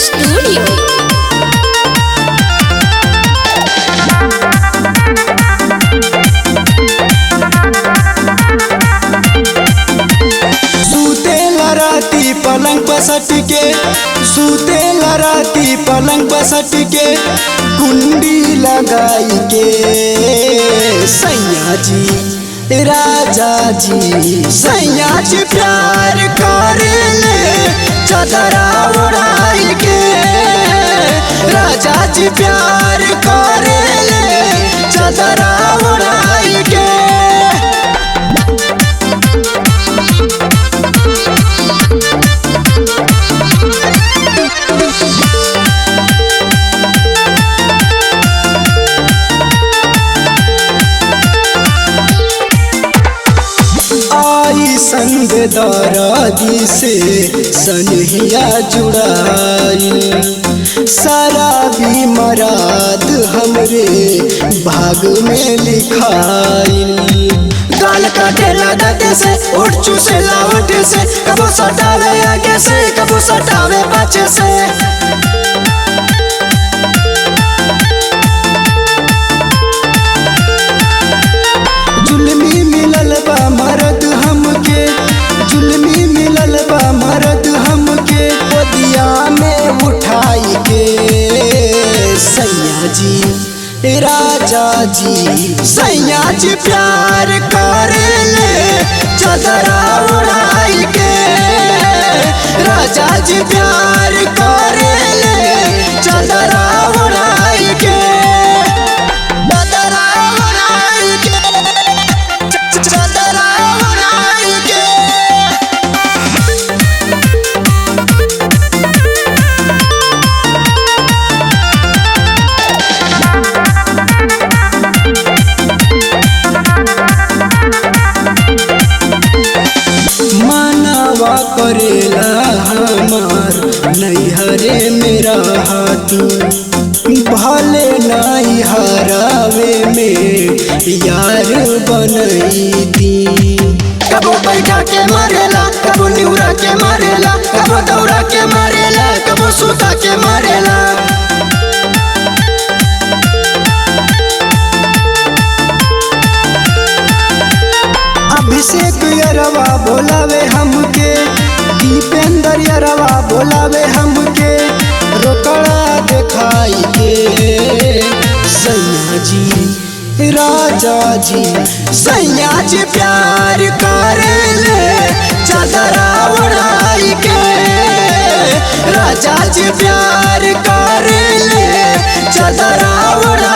Studio. पलंग पर सटके सूतेला राती पलंग पर सटके कुंडी लगाई के सैया जी राजा जी सैया जी प्यार करेले चादरा उड़ाई के राजा जी प्यार करेले चादरा उड़ाई के। संग दरादी से सनहिया जुड़ाई सारा भी मराद हमरे भाग में लिखाई। गाल काटेला दाते से उठ चूसे लावट से कबो सटावे आगे से कबो सटावे पाछे से। जुल्मी मिलल बा मरद हमके जुल्मी मिलल बा मरद हमके गोदिया में उठाई के सैया जी राजा जी सैया जी प्यार करेले चादरा उड़ाई के राजा जी प्यार करेले चादरा उड़ाई के चादरा उड़ाई के चादरा उड़ाई के। मानवा करेला हमार नैहरे मेरा हाथी भले नहीं हरावे में यार बनैती। कबो बैठा के मारेला कबो निउरा के मारेला कबो दौड़ा के मारेला कबो सुता के मारेला। अभिषेक यरवा बोलावे हमके दीपेंद्र यरवा बोलावे हमके रोकड़ा दिखाई के सैया जी राजा जी सैया जी प्यार करेले चादरा उड़ाई के राजा जी प्यार करेले चादरा उड़ाई